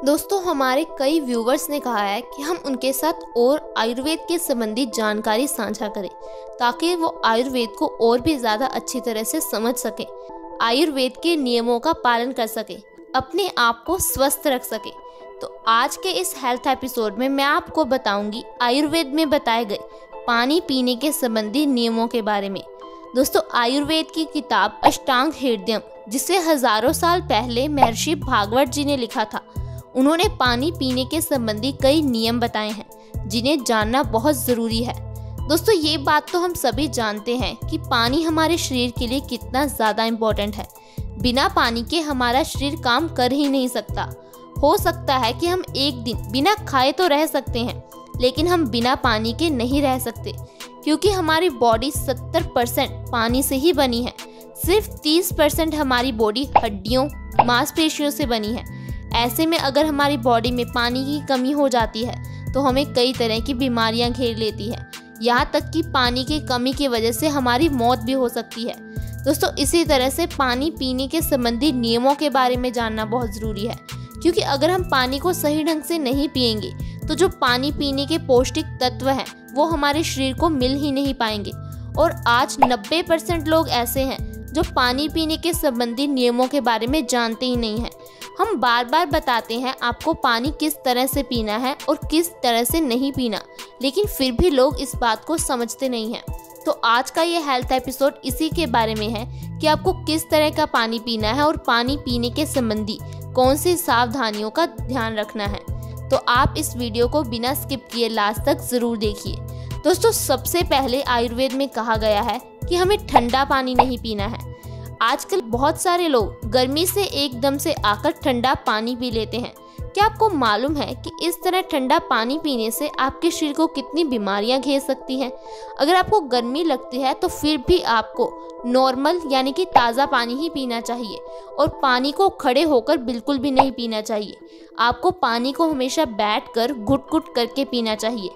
दोस्तों, हमारे कई व्यूवर्स ने कहा है कि हम उनके साथ और आयुर्वेद के संबंधित जानकारी साझा करें ताकि वो आयुर्वेद को और भी ज़्यादा अच्छी तरह से समझ सकें, आयुर्वेद के नियमों का पालन कर सकें, अपने आप को स्वस्थ रख सकें। तो आज के इस हेल्थ एपिसोड में मैं आपको बताऊंगी आयुर्वेद में बताए गए पानी पीने के संबंधी नियमों के बारे में। दोस्तों, आयुर्वेद की किताब अष्टांग हृदयम, जिसे हजारों साल पहले महर्षि भागवत जी ने लिखा था, उन्होंने पानी पीने के संबंधी कई नियम बताए हैं जिन्हें जानना बहुत ज़रूरी है। दोस्तों, ये बात तो हम सभी जानते हैं कि पानी हमारे शरीर के लिए कितना ज़्यादा इम्पोर्टेंट है। बिना पानी के हमारा शरीर काम कर ही नहीं सकता। हो सकता है कि हम एक दिन बिना खाए तो रह सकते हैं, लेकिन हम बिना पानी के नहीं रह सकते, क्योंकि हमारी बॉडी 70% पानी से ही बनी है। सिर्फ 30% हमारी बॉडी हड्डियों, मांसपेशियों से बनी है। ऐसे में अगर हमारी बॉडी में पानी की कमी हो जाती है तो हमें कई तरह की बीमारियां घेर लेती है। यहाँ तक कि पानी की कमी की वजह से हमारी मौत भी हो सकती है। दोस्तों, इसी तरह से पानी पीने के संबंधी नियमों के बारे में जानना बहुत ज़रूरी है, क्योंकि अगर हम पानी को सही ढंग से नहीं पिएंगे तो जो पानी पीने के पौष्टिक तत्व हैं वो हमारे शरीर को मिल ही नहीं पाएंगे। और आज 90% लोग ऐसे हैं जो पानी पीने के संबंधी नियमों के बारे में जानते ही नहीं हैं। हम बार बार बताते हैं आपको पानी किस तरह से पीना है और किस तरह से नहीं पीना, लेकिन फिर भी लोग इस बात को समझते नहीं हैं। तो आज का ये हेल्थ एपिसोड इसी के बारे में है कि आपको किस तरह का पानी पीना है और पानी पीने के संबंधी कौन सी सावधानियों का ध्यान रखना है। तो आप इस वीडियो को बिना स्किप किए लास्ट तक ज़रूर देखिए। दोस्तों, सबसे पहले आयुर्वेद में कहा गया है कि हमें ठंडा पानी नहीं पीना है। आजकल बहुत सारे लोग गर्मी से एकदम से आकर ठंडा पानी पी लेते हैं। क्या आपको मालूम है कि इस तरह ठंडा पानी पीने से आपके शरीर को कितनी बीमारियां घेर सकती हैं? अगर आपको गर्मी लगती है तो फिर भी आपको नॉर्मल यानी कि ताज़ा पानी ही पीना चाहिए, और पानी को खड़े होकर बिल्कुल भी नहीं पीना चाहिए। आपको पानी को हमेशा बैठकर घुट-घुट करके पीना चाहिए।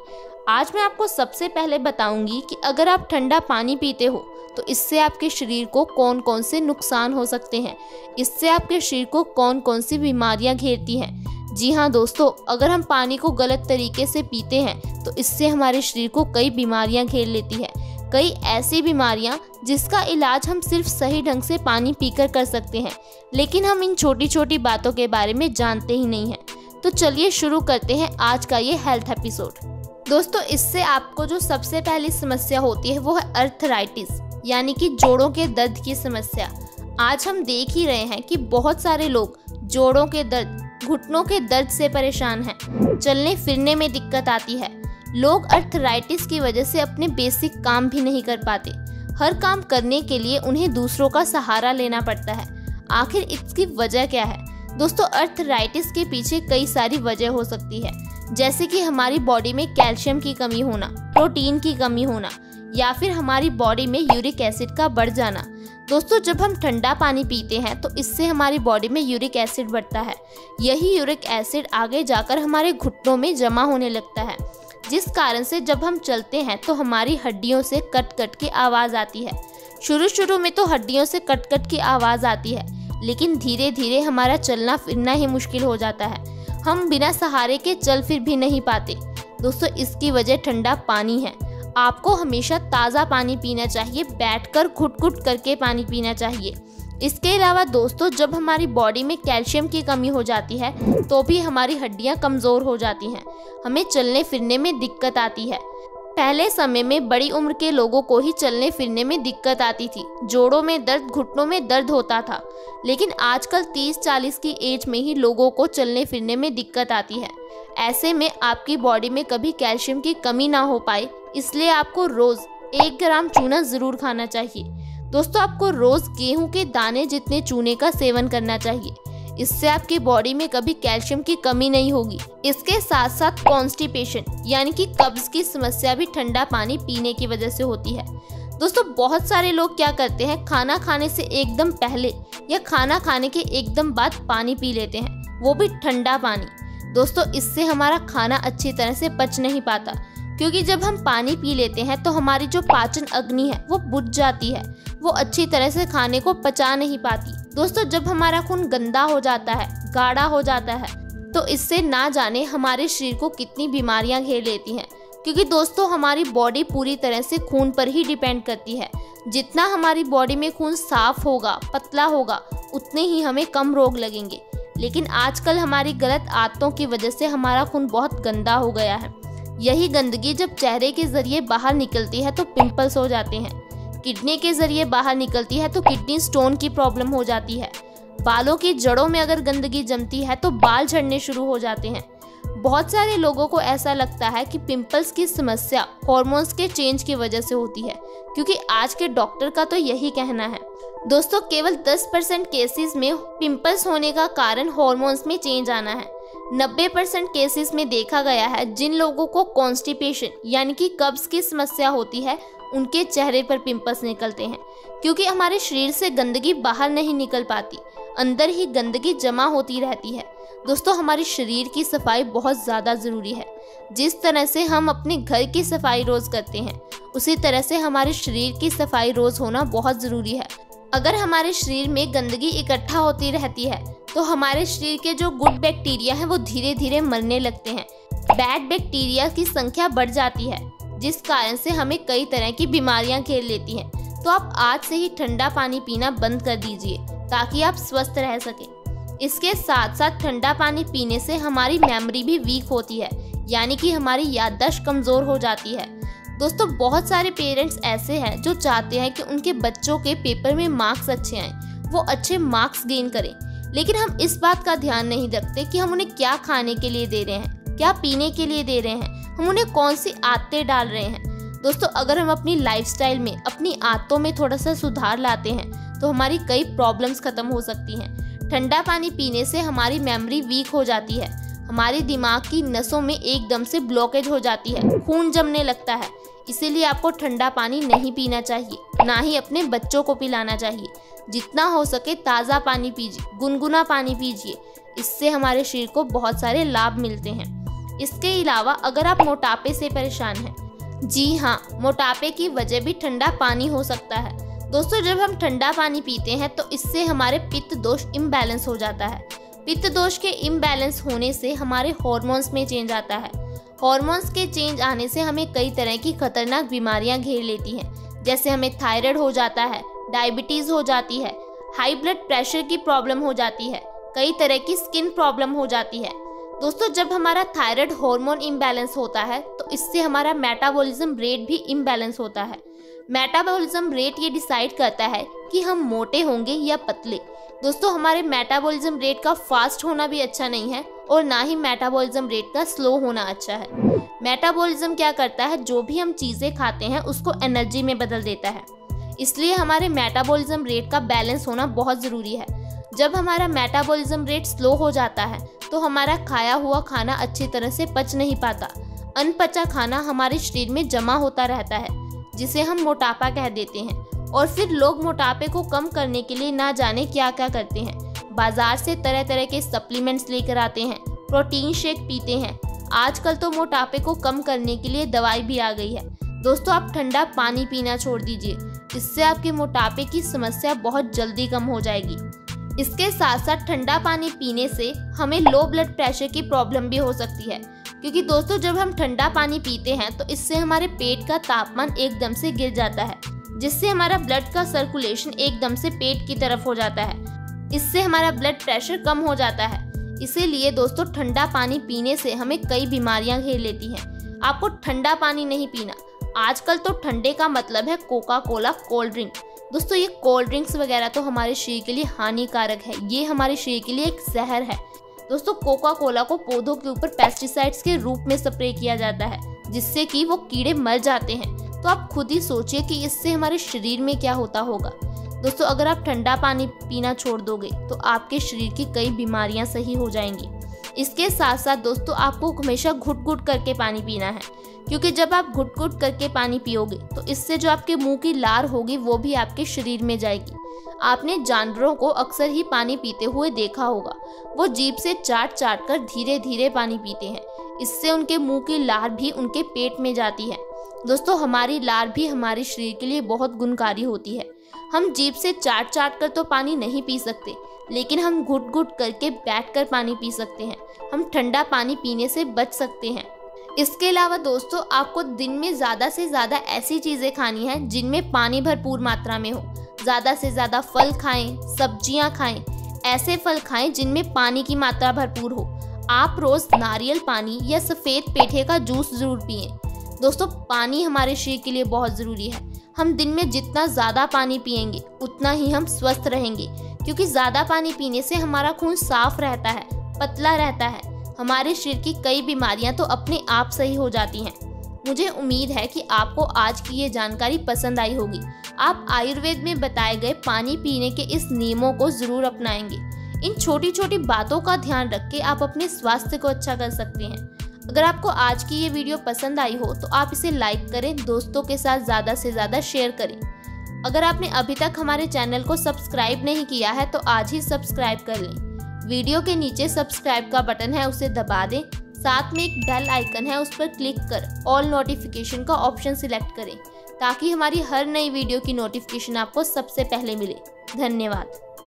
आज मैं आपको सबसे पहले बताऊंगी कि अगर आप ठंडा पानी पीते हो तो इससे आपके शरीर को कौन कौन से नुकसान हो सकते हैं, इससे आपके शरीर को कौन कौन सी बीमारियां घेरती हैं। जी हाँ दोस्तों, अगर हम पानी को गलत तरीके से पीते हैं तो इससे हमारे शरीर को कई बीमारियां घेर लेती है। कई ऐसी बीमारियां जिसका इलाज हम सिर्फ सही ढंग से पानी पीकर कर सकते हैं, लेकिन हम इन छोटी छोटी बातों के बारे में जानते ही नहीं हैं। तो चलिए शुरू करते हैं आज का ये हेल्थ एपिसोड। दोस्तों, इससे आपको जो सबसे पहली समस्या होती है वो है अर्थराइटिस, यानी कि जोड़ों के दर्द की समस्या। आज हम देख ही रहे हैं कि बहुत सारे लोग जोड़ों के दर्द, घुटनों के दर्द से परेशान हैं। चलने फिरने में दिक्कत आती है। लोग अर्थराइटिस की वजह से अपने बेसिक काम भी नहीं कर पाते। हर काम करने के लिए उन्हें दूसरों का सहारा लेना पड़ता है। आखिर इसकी वजह क्या है? दोस्तों, अर्थराइटिस के पीछे कई सारी वजह हो सकती है, जैसे कि हमारी बॉडी में कैल्शियम की कमी होना, प्रोटीन की कमी होना, या फिर हमारी बॉडी में यूरिक एसिड का बढ़ जाना। दोस्तों, जब हम ठंडा पानी पीते हैं तो इससे हमारी बॉडी में यूरिक एसिड बढ़ता है। यही यूरिक एसिड आगे जाकर हमारे घुटनों में जमा होने लगता है, जिस कारण से जब हम चलते हैं तो हमारी हड्डियों से कट कट की आवाज़ आती है। शुरू में तो हड्डियों से कट कट की आवाज़ आती है, लेकिन धीरे धीरे हमारा चलना फिरना ही मुश्किल हो जाता है। हम बिना सहारे के चल फिर भी नहीं पाते। दोस्तों, इसकी वजह ठंडा पानी है। आपको हमेशा ताज़ा पानी पीना चाहिए, बैठकर घुट-घुट करके पानी पीना चाहिए। इसके अलावा दोस्तों, जब हमारी बॉडी में कैल्शियम की कमी हो जाती है तो भी हमारी हड्डियां कमज़ोर हो जाती हैं। हमें चलने फिरने में दिक्कत आती है। पहले समय में बड़ी उम्र के लोगों को ही चलने फिरने में दिक्कत आती थी, जोड़ों में दर्द, घुटनों में दर्द होता था, लेकिन आजकल 30-40 की एज में ही लोगों को चलने फिरने में दिक्कत आती है। ऐसे में आपकी बॉडी में कभी कैल्शियम की कमी ना हो पाए, इसलिए आपको रोज़ 1 ग्राम चूना ज़रूर खाना चाहिए। दोस्तों, आपको रोज़ गेहूं के दाने जितने चूने का सेवन करना चाहिए। इससे आपकी बॉडी में कभी कैल्शियम की कमी नहीं होगी। इसके साथ साथ कॉन्स्टिपेशन यानी कि कब्ज की समस्या भी ठंडा पानी पीने की वजह से होती है। दोस्तों, बहुत सारे लोग क्या करते हैं, खाना खाने से एकदम पहले या खाना खाने के एकदम बाद पानी पी लेते हैं, वो भी ठंडा पानी। दोस्तों, इससे हमारा खाना अच्छी तरह से पच नहीं पाता, क्योंकि जब हम पानी पी लेते हैं तो हमारी जो पाचन अग्नि है वो बुझ जाती है, वो अच्छी तरह से खाने को पचा नहीं पाती। दोस्तों, जब हमारा खून गंदा हो जाता है, गाढ़ा हो जाता है, तो इससे ना जाने हमारे शरीर को कितनी बीमारियां घेर लेती हैं। क्योंकि दोस्तों हमारी बॉडी पूरी तरह से खून पर ही डिपेंड करती है। जितना हमारी बॉडी में खून साफ होगा, पतला होगा, उतने ही हमें कम रोग लगेंगे। लेकिन आजकल हमारी गलत आदतों की वजह से हमारा खून बहुत गंदा हो गया है। यही गंदगी जब चेहरे के जरिए बाहर निकलती है तो पिंपल्स हो जाते हैं, किडनी के जरिए बाहर निकलती है तो किडनी स्टोन की प्रॉब्लम हो जाती है, बालों की जड़ों में अगर गंदगी जमती है तो बाल झड़ने शुरू हो जाते हैं। बहुत सारे लोगों को ऐसा लगता है कि पिंपल्स की समस्या हार्मोन्स के चेंज की वजह से होती है, क्योंकि आज के डॉक्टर का तो यही कहना है। दोस्तों केवल 10% केसेस में पिंपल्स होने का कारण हार्मोन्स में चेंज आना है। 90% केसेस में देखा गया है जिन लोगों को कॉन्स्टिपेशन यानी कि कब्ज की समस्या होती है उनके चेहरे पर पिंपल्स निकलते हैं, क्योंकि हमारे शरीर से गंदगी बाहर नहीं निकल पाती, अंदर ही गंदगी जमा होती रहती है। दोस्तों हमारे शरीर की सफाई बहुत ज़्यादा ज़रूरी है। जिस तरह से हम अपने घर की सफाई रोज़ करते हैं, उसी तरह से हमारे शरीर की सफाई रोज़ होना बहुत ज़रूरी है। अगर हमारे शरीर में गंदगी इकट्ठा होती रहती है तो हमारे शरीर के जो गुड बैक्टीरिया हैं वो धीरे धीरे मरने लगते हैं, बैड बैक्टीरिया की संख्या बढ़ जाती है, जिस कारण से हमें कई तरह की बीमारियां घेर लेती हैं। तो आप आज से ही ठंडा पानी पीना बंद कर दीजिए ताकि आप स्वस्थ रह सकें। इसके साथ साथ ठंडा पानी पीने से हमारी मेमोरी भी वीक होती है, यानी कि हमारी याददाश्त कमज़ोर हो जाती है। दोस्तों बहुत सारे पेरेंट्स ऐसे हैं जो चाहते हैं कि उनके बच्चों के पेपर में मार्क्स अच्छे आएँ, वो अच्छे मार्क्स गेन करें, लेकिन हम इस बात का ध्यान नहीं रखते कि हम उन्हें क्या खाने के लिए दे रहे हैं, क्या पीने के लिए दे रहे हैं, हम उन्हें कौन सी आदतें डाल रहे हैं। दोस्तों अगर हम अपनी लाइफस्टाइल में अपनी आदतों में थोड़ा सा सुधार लाते हैं तो हमारी कई प्रॉब्लम्स खत्म हो सकती हैं। ठंडा पानी पीने से हमारी मेमोरी वीक हो जाती है, हमारी दिमाग की नसों में एकदम से ब्लॉकेज हो जाती है, खून जमने लगता है। इसीलिए आपको ठंडा पानी नहीं पीना चाहिए, ना ही अपने बच्चों को पिलाना चाहिए। जितना हो सके ताज़ा पानी पीजिए, गुनगुना पानी पीजिए, इससे हमारे शरीर को बहुत सारे लाभ मिलते हैं। इसके अलावा अगर आप मोटापे से परेशान हैं, जी हाँ, मोटापे की वजह भी ठंडा पानी हो सकता है। दोस्तों जब हम ठंडा पानी पीते हैं तो इससे हमारे पित्त दोष इम्बैलेंस हो जाता है। पित्त दोष के इम्बैलेंस होने से हमारे हार्मोन्स में चेंज आता है। हार्मोन्स के चेंज आने से हमें कई तरह की खतरनाक बीमारियां घेर लेती हैं, जैसे हमें थायराइड हो जाता है, डायबिटीज़ हो जाती है, हाई ब्लड प्रेशर की प्रॉब्लम हो जाती है, कई तरह की स्किन प्रॉब्लम हो जाती है। दोस्तों जब हमारा थायराइड हार्मोन इम्बैलेंस होता है तो इससे हमारा मेटाबॉलिज्म रेट भी इम्बैलेंस होता है। मेटाबॉलिज्म रेट ये डिसाइड करता है कि हम मोटे होंगे या पतले। दोस्तों हमारे मेटाबॉलिज्म रेट का फास्ट होना भी अच्छा नहीं है और ना ही मेटाबॉलिज्म रेट का स्लो होना अच्छा है। मेटाबॉलिज्म क्या करता है, जो भी हम चीज़ें खाते हैं उसको एनर्जी में बदल देता है, इसलिए हमारे मेटाबॉलिज्म रेट का बैलेंस होना बहुत ज़रूरी है। जब हमारा मेटाबॉलिज्म रेट स्लो हो जाता है तो हमारा खाया हुआ खाना अच्छी तरह से पच नहीं पाता, अनपचा खाना हमारे शरीर में जमा होता रहता है, जिसे हम मोटापा कह देते हैं। और फिर लोग मोटापे को कम करने के लिए ना जाने क्या क्या करते हैं, बाजार से तरह तरह के सप्लीमेंट्स लेकर आते हैं, प्रोटीन शेक पीते हैं। आजकल तो मोटापे को कम करने के लिए दवाई भी आ गई है। दोस्तों आप ठंडा पानी पीना छोड़ दीजिए, इससे आपके मोटापे की समस्या बहुत जल्दी कम हो जाएगी। इसके साथ साथ ठंडा पानी पीने से हमें लो ब्लड प्रेशर की प्रॉब्लम भी हो सकती है, क्योंकि दोस्तों जब हम ठंडा पानी पीते हैं तो इससे हमारे पेट का तापमान एकदम से गिर जाता है, जिससे हमारा ब्लड का सर्कुलेशन एकदम से पेट की तरफ हो जाता है। इससे हमारा ब्लड प्रेशर कम हो जाता है। इसीलिए दोस्तों ठंडा पानी पीने से हमें कई बीमारियां घेर लेती हैं। आपको ठंडा पानी नहीं पीना। आजकल तो ठंडे का मतलब है कोका कोला, कोल्ड ड्रिंक। दोस्तों ये कोल्ड ड्रिंक्स वगैरह तो हमारे शरीर के लिए हानिकारक है, ये हमारे शरीर के लिए एक जहर है। दोस्तों कोका कोला को पौधों के ऊपर पेस्टिसाइड्स के रूप में स्प्रे किया जाता है, जिससे कि वो कीड़े मर जाते हैं। तो आप खुद ही सोचिए कि इससे हमारे शरीर में क्या होता होगा। दोस्तों अगर आप ठंडा पानी पीना छोड़ दोगे तो आपके शरीर की कई बीमारियां सही हो जाएंगी। इसके साथ साथ दोस्तों आपको हमेशा घुट घुट करके पानी पीना है, क्योंकि जब आप घुट घुट करके पानी पियोगे तो इससे जो आपके मुंह की लार होगी वो भी आपके शरीर में जाएगी। आपने जानवरों को अक्सर ही पानी पीते हुए देखा होगा, वो जीभ से चाट चाट कर धीरे धीरे पानी पीते हैं, इससे उनके मुंह की लार भी उनके पेट में जाती है। दोस्तों हमारी लार भी हमारे शरीर के लिए बहुत गुणकारी होती है। हम जीभ से चाट चाट कर तो पानी नहीं पी सकते, लेकिन हम घुट घुट करके बैठकर पानी पी सकते हैं। हम ठंडा पानी पीने से बच सकते हैं। इसके अलावा दोस्तों, आपको दिन में ज़्यादा से ज़्यादा ऐसी चीज़ें खानी हैं जिनमें पानी भरपूर मात्रा में हो। ज़्यादा से ज़्यादा फल खाएं, सब्जियां खाएं, ऐसे फल खाएं जिनमें पानी की मात्रा भरपूर हो। आप रोज़ नारियल पानी या सफ़ेद पेठे का जूस ज़रूर पिएं। दोस्तों, पानी हमारे शरीर के लिए बहुत ज़रूरी है। हम दिन में जितना ज़्यादा पानी पिएंगे उतना ही हम स्वस्थ रहेंगे, क्योंकि ज़्यादा पानी पीने से हमारा खून साफ रहता है, पतला रहता है। हमारे शरीर की कई बीमारियां तो अपने आप सही हो जाती हैं। मुझे उम्मीद है कि आपको आज की ये जानकारी पसंद आई होगी। आप आयुर्वेद में बताए गए पानी पीने के इस नियमों को ज़रूर अपनाएंगे। इन छोटी छोटी बातों का ध्यान रख के आप अपने स्वास्थ्य को अच्छा कर सकते हैं। अगर आपको आज की ये वीडियो पसंद आई हो तो आप इसे लाइक करें, दोस्तों के साथ ज़्यादा से ज़्यादा शेयर करें। अगर आपने अभी तक हमारे चैनल को सब्सक्राइब नहीं किया है तो आज ही सब्सक्राइब कर लें। वीडियो के नीचे सब्सक्राइब का बटन है, उसे दबा दें। साथ में एक बेल आइकन है, उस पर क्लिक कर ऑल नोटिफिकेशन का ऑप्शन सिलेक्ट करें, ताकि हमारी हर नई वीडियो की नोटिफिकेशन आपको सबसे पहले मिले। धन्यवाद।